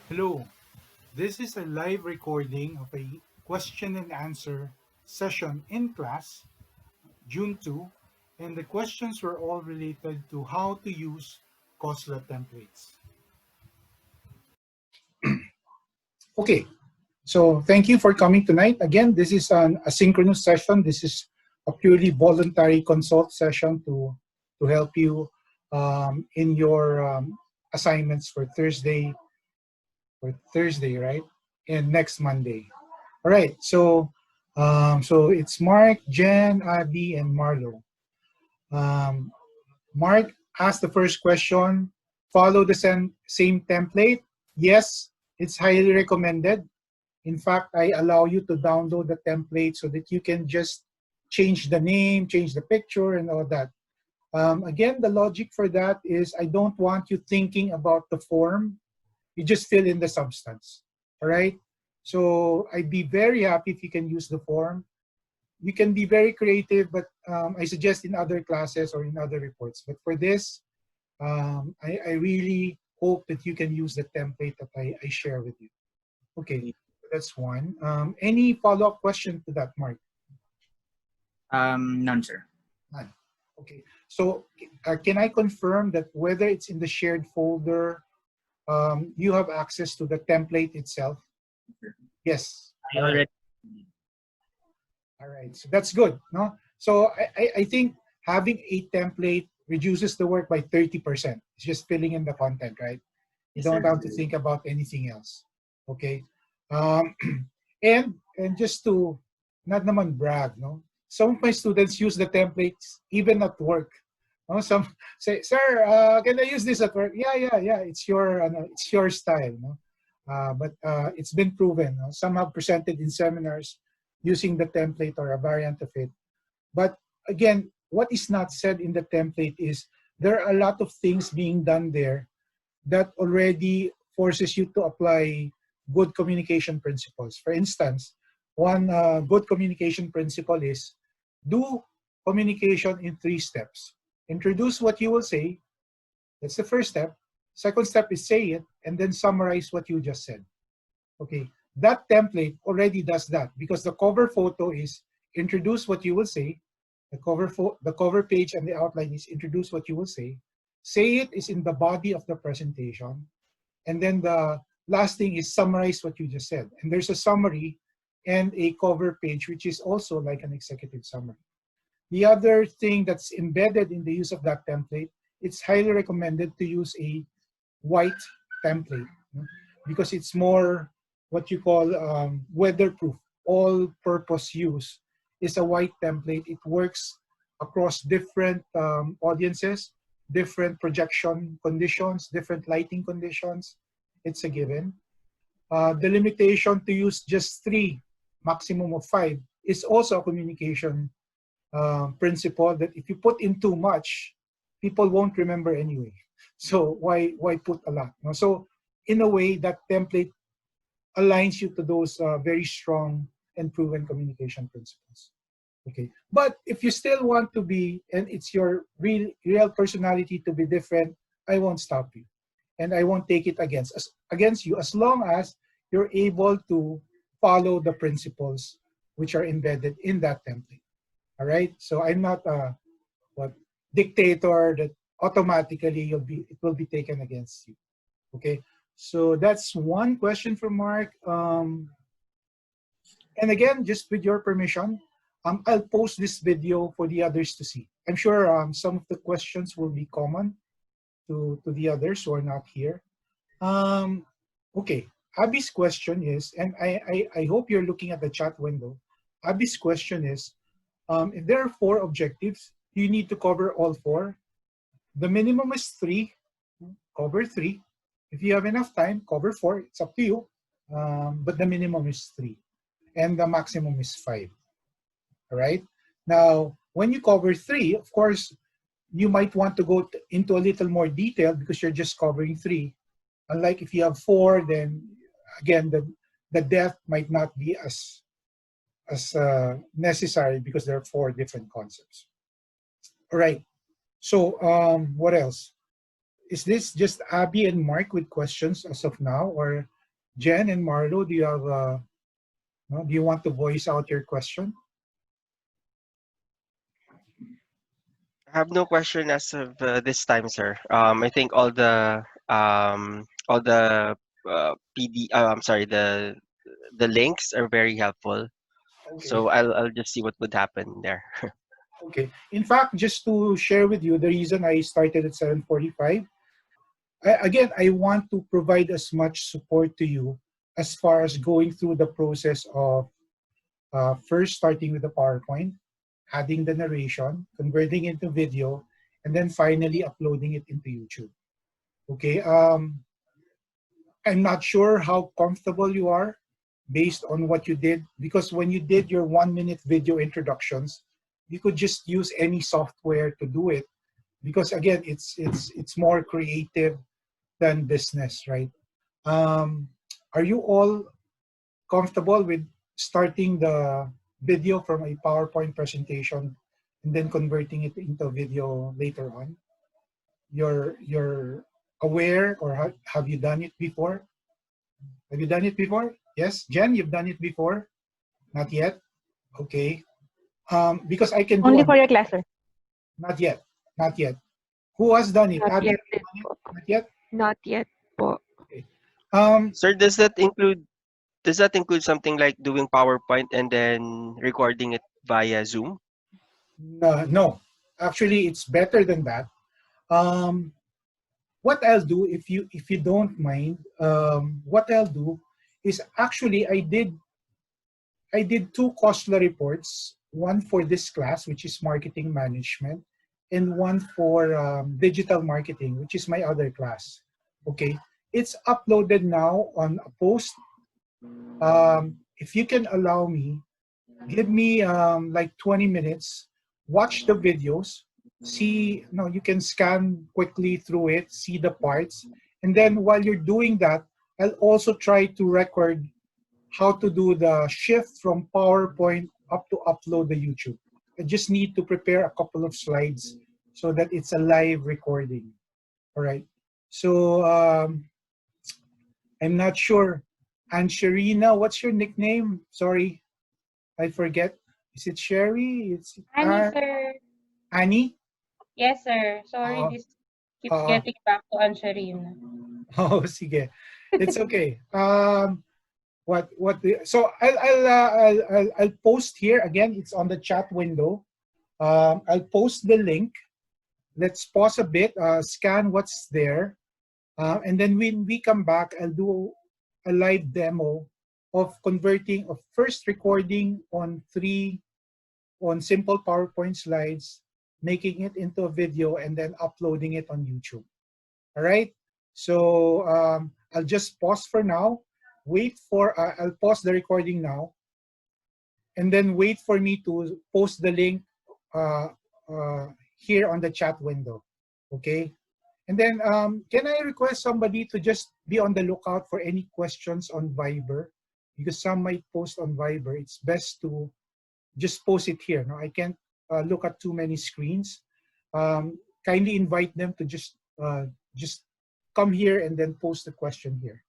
Hello, this is a live recording of a question and answer session in class, June 2, and the questions were all related to how to use Cosla templates. Okay, so thank you for coming tonight. Again, this is an asynchronous session. This is a purely voluntary consult session to help you in your assignments for Thursday, right? And next Monday. All right. So it's Mark, Jen, Abby, and Marlo. Um, Mark asked the first question. Follow the same template. Yes, it's highly recommended. In fact, I allow you to download the template so that you can just change the name, change the picture, and all that. Again, the logic for that is I don't want you thinking about the form. You just fill in the substance. All right. So I'd be very happy if you can use the form. You can be very creative, but I suggest in other classes or in other reports. But for this, I really hope that you can use the template that I share with you. Okay, that's one. Any follow-up question to that, Mark? None, sir. None. Okay, so can I confirm that whether it's in the shared folder, you have access to the template itself? Yes. I already. All right, so that's good, no? So I think having a template reduces the work by 30%. It's just filling in the content, right? You Yes, don't sir. have to think about anything else. Okay. Um, and just to not naman brag, no? Some of my students use the templates even at work. No? Some say, "Sir, can I use this at work?" Yeah, yeah, yeah. It's your style, no? But it's been proven. No? Some have presented in seminars using the template or a variant of it. But again, what is not said in the template is there are a lot of things being done there that already forces you to apply good communication principles. For instance, one good communication principle is do communication in 3 steps. Introduce what you will say. That's the first step. Second step is say it and then summarize what you just said. Okay, that template already does that because the cover photo is introduce what you will say. The cover page and the outline is introduce what you will say. Say it is in the body of the presentation. And then the last thing is summarize what you just said. And there's a summary and a cover page, which is also like an executive summary. The other thing that's embedded in the use of that template, it's highly recommended to use a white template, because it's more what you call weatherproof. All-purpose use is a white template. It works across different audiences, different projection conditions, different lighting conditions. It's a given. The limitation to use just 3, maximum of 5, is also a communication principle that if you put in too much, people won't remember anyway. So why put a lot? No? So in a way, that template aligns you to those very strong and proven communication principles. Okay, but if you still want to be, and it's your real personality to be different, I won't stop you, and I won't take it against you as long as you're able to follow the principles which are embedded in that template. All right, so I'm not a what dictator that automatically it will be taken against you. Okay, so that's one question from Mark. And again, just with your permission, I'll post this video for the others to see. I'm sure some of the questions will be common to the others who are not here. Okay, Abby's question is, and I hope you're looking at the chat window. Abby's question is, if there are 4 objectives, you need to cover all 4. The minimum is 3, cover 3. If you have enough time, cover 4. It's up to you. But the minimum is 3. And the maximum is 5. All right? Now, when you cover 3, of course, you might want to go into a little more detail because you're just covering 3. Unlike if you have 4, then again, the depth might not be as necessary because there are 4 different concepts. All right. So what else? Is this just Abby and Mark with questions as of now, or Jen and Marlo, do you have no, do you want to voice out your question? I have no question as of this time, sir. I think all the I'm sorry, the links are very helpful. Okay. So I'll just see what would happen there. Okay. In fact, just to share with you, the reason I started at 7:45, again, I want to provide as much support to you as far as going through the process of first starting with the PowerPoint, adding the narration, converting it to video, and then finally uploading it into YouTube. Okay. I'm not sure how comfortable you are based on what you did, because when you did your 1 minute video introductions, you could just use any software to do it, because again, it's more creative than business, right? Um, are you all comfortable with starting the video from a PowerPoint presentation and then converting it into video later on? You're aware, or have you done it before? Have you done it before? Yes, Jen, you've done it before? Not yet? Okay. Because I can do Only a for your class, sir. not yet. Not yet. Who has done it? Not Abby, yet have you din done it? po. Not yet? Not yet po. Okay. Um, Sir, does that include something like doing PowerPoint and then recording it via Zoom? no. Actually, it's better than that. Um, what I'll do, if you don't mind, what I'll do is actually I did two Cosla reports, one for this class, which is marketing management, and one for digital marketing, which is my other class. Okay, it's uploaded now on a post. If you can allow me, give me like 20 minutes, watch the videos, see, no, you can scan quickly through it, see the parts. And then while you're doing that, I'll also try to record how to do the shift from PowerPoint up to upload the YouTube. I just need to prepare a couple of slides so that it's a live recording. All right. So I'm not sure. And Sharina, what's your nickname? Sorry, I forget. Is it Sherry? It's Annie, sir. Annie? Yes, sir. Sorry, Uh, this keeps uh, getting back to Ansharine. oh, sige. It's okay. So I'll post here again. It's on the chat window. I'll post the link. Let's pause a bit, scan what's there, and then when we come back, I'll do a live demo of converting, of first recording on simple PowerPoint slides, making it into a video, and then uploading it on YouTube. All right. So I'll just pause for now. I'll pause the recording now, and then wait for me to post the link uh, uh, here on the chat window. Okay. And then can I request somebody to just be on the lookout for any questions on Viber? Because some might post on Viber. It's best to just post it here. No, I can't look at too many screens. Kindly invite them to just come here and then post the question here.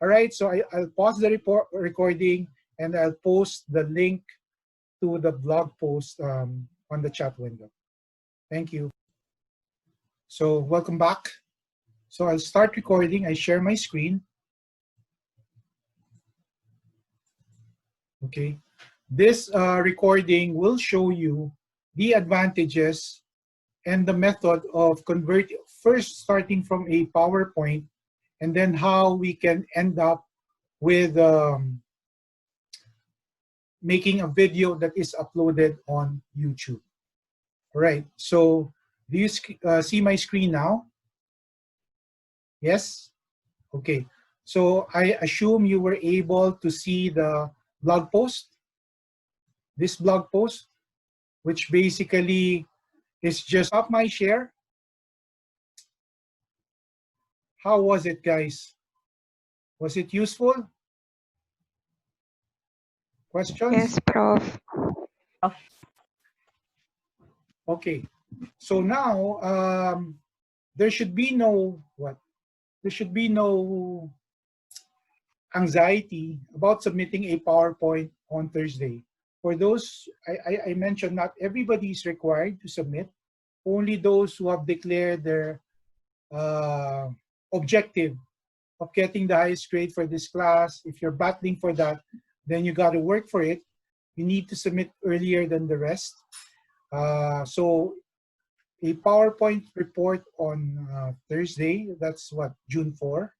All right, so I'll pause the recording, and I'll post the link to the blog post on the chat window. Thank you. So welcome back. So I'll start recording. I share my screen. Okay. This recording will show you the advantages and the method of converting, first starting from a PowerPoint, and then how we can end up with making a video that is uploaded on YouTube. All right, so do you see my screen now? Yes? Okay, so I assume you were able to see the blog post, this blog post, which basically is just up my share. How was it, guys? Was it useful? Questions? Yes, Prof. Okay, so now there should be no what? There should be no anxiety about submitting a PowerPoint on Thursday. For those, I mentioned not everybody is required to submit, only those who have declared their uh, objective of getting the highest grade for this class. If you're battling for that, then you got to work for it. You need to submit earlier than the rest. So a PowerPoint report on Thursday, that's what, June 4,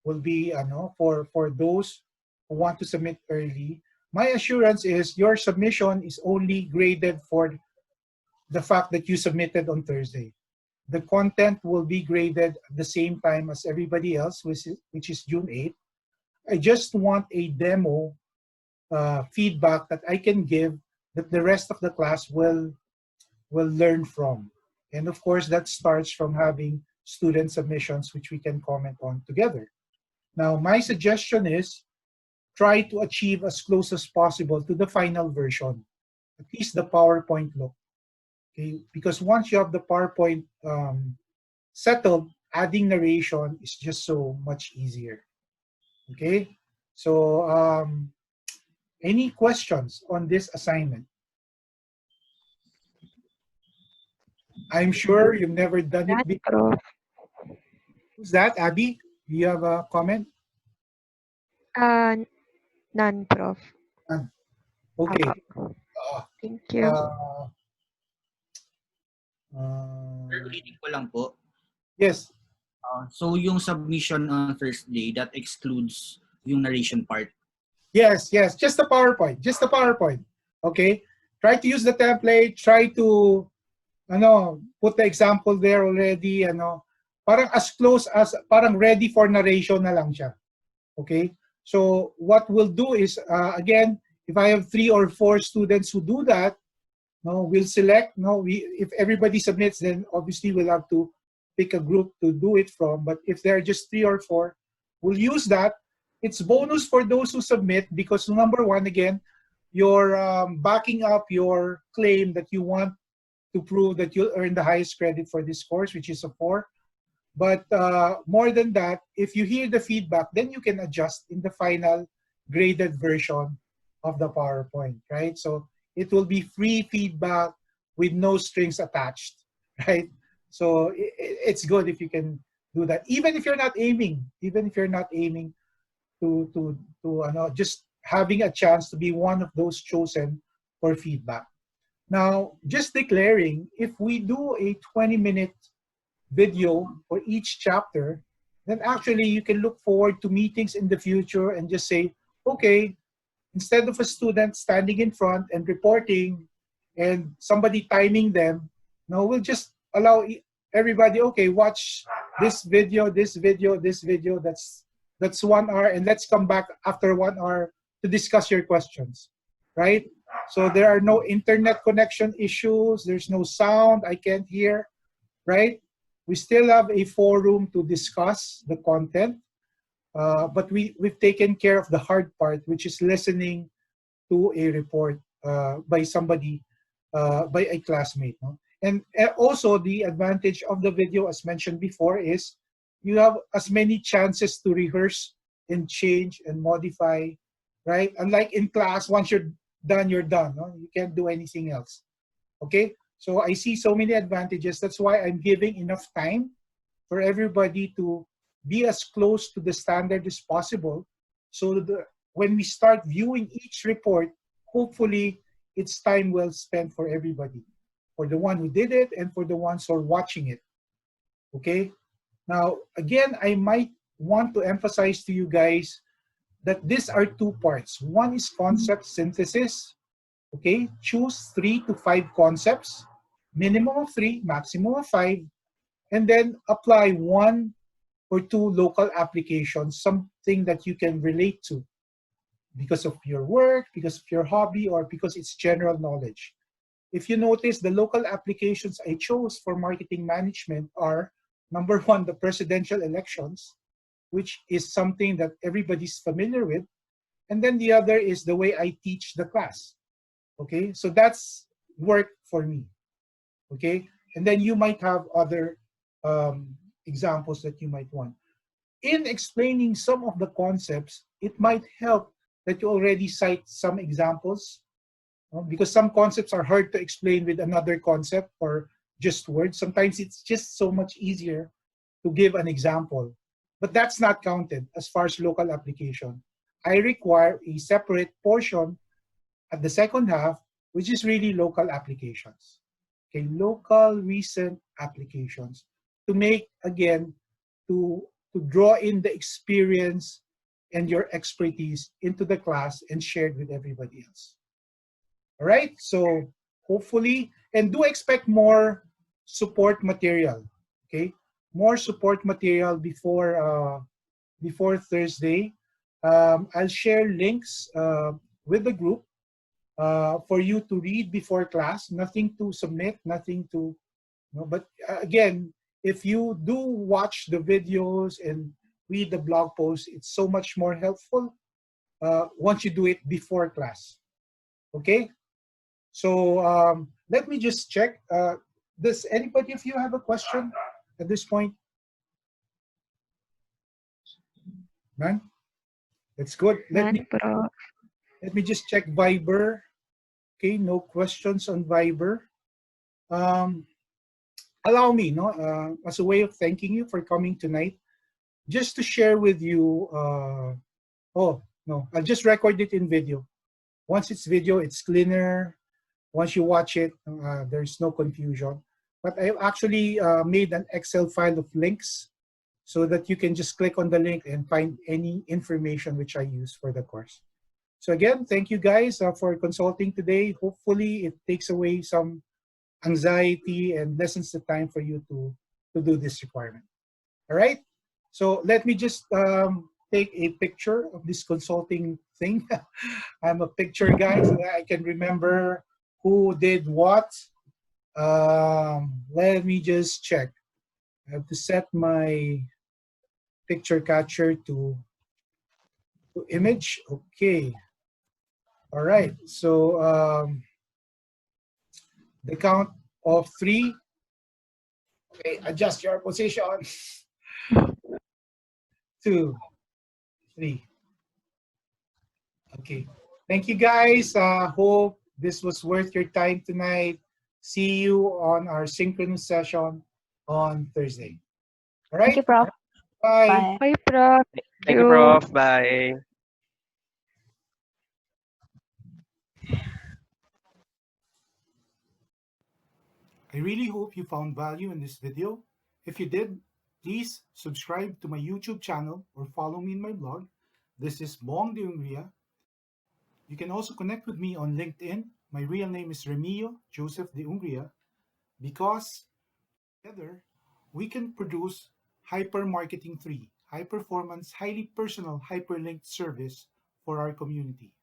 will be for those who want to submit early. My assurance is your submission is only graded for the fact that you submitted on Thursday. The content will be graded at the same time as everybody else, which is June 8th. I just want a demo feedback that I can give that the rest of the class will learn from. And of course, that starts from having student submissions, which we can comment on together. Now, my suggestion is try to achieve as close as possible to the final version, at least the PowerPoint look. Okay? Because once you have the PowerPoint settled, adding narration is just so much easier. Okay? So, any questions on this assignment? I'm sure you've never done it None, before. Prof. Who's that, Abby? Do you have a comment? Uh, none, Prof. Okay. Apo. Uh, Thank you. uh, Sir, uh, ulitin ko lang po. yes. So yung submission on Thursday, that excludes yung narration part. Yes. Just the PowerPoint. Just the PowerPoint. Okay. Try to use the template. Try to, put the example there already. Parang as close as, parang ready for narration na lang siya. Okay. So what we'll do is, again, if I have 3 or 4 students who do that, we'll select. If everybody submits, then obviously we'll have to pick a group to do it from. But if there are just 3 or 4, we'll use that. It's bonus for those who submit because number one, again, you're backing up your claim that you want to prove that you'll earn the highest credit for this course, which is a 4. But more than that, if you hear the feedback, then you can adjust in the final graded version of the PowerPoint, right? So it will be free feedback with no strings attached, right? So it's good if you can do that, even if you're not aiming to just having a chance to be one of those chosen for feedback. Now, just declaring, if we do a 20-minute video for each chapter, then actually you can look forward to meetings in the future and just say, okay, instead of a student standing in front and reporting and somebody timing them, no, we'll just allow everybody, okay, watch this video, this video, this video. That's 1 hour, and let's come back after 1 hour to discuss your questions, right? So there are no internet connection issues. There's no sound. I can't hear, right? We still have a forum to discuss the content, but we've taken care of the hard part, which is listening to a report by somebody, by a classmate. No? And also the advantage of the video, as mentioned before, is you have as many chances to rehearse and change and modify, right? Unlike in class, once you're done, you're done. No? You can't do anything else. Okay? So I see so many advantages. That's why I'm giving enough time for everybody to be as close to the standard as possible. So that when we start viewing each report, hopefully it's time well spent for everybody, for the one who did it and for the ones who are watching it. Okay? Now, again, I might want to emphasize to you guys that these are 2 parts. One is concept synthesis. Okay? Choose 3 to 5 concepts, minimum of 3, maximum of 5, and then apply 1 or 2 local applications, something that you can relate to because of your work, because of your hobby, or because it's general knowledge. If you notice, the local applications I chose for marketing management are, number 1, the presidential elections, which is something that everybody's familiar with. And then the other is the way I teach the class. Okay, so that's work for me. Okay, and then you might have other examples that you might want. In explaining some of the concepts, it might help that you already cite some examples, because some concepts are hard to explain with another concept or just words. Sometimes it's just so much easier to give an example. But that's not counted as far as local application. I require a separate portion at the second half, which is really local applications. Okay, local recent applications to make, again, to, to draw in the experience and your expertise into the class and shared with everybody else. All right, so hopefully, and do expect more support material. Okay, more support material before Thursday. I'll share links with the group for you to read before class. Nothing to submit, nothing to, but again, if you do watch the videos and read the blog posts, it's so much more helpful once you do it before class. Okay, so let me just check. Does anybody of you have a question at this point? Man, that's good. None, Prof. Let me just check Viber. Okay, no questions on Viber. Um, Allow me, as a way of thanking you for coming tonight, just to share with you. Oh no, I'll just record it in video. Once it's video, it's cleaner. Once you watch it, there's no confusion. But I actually made an Excel file of links so that you can just click on the link and find any information which I use for the course. So again, thank you guys for consulting today. Hopefully it takes away some anxiety and lessens the time for you to do this requirement. All right? So let me just take a picture of this consulting thing. I'm a picture guy, so that I can remember who did what. Let me just check. I have to set my picture catcher to image. Okay. All right. So the count of 3. Okay, adjust your position. 2, 3. Okay. Thank you guys. Hope this was worth your time tonight. See you on our synchronous session on Thursday. All Thank you, right. Prof. Bye. Bye. Bye, Prof. Thank you, Prof. Bye. I really hope you found value in this video. If you did, please subscribe to my YouTube channel or follow me in my blog. This is Bong de Hungria. You can also connect with me on LinkedIn. My real name is Remio Joseph de Hungria, because together we can produce Hyper Marketing 3, high performance, highly personal hyperlinked service for our community.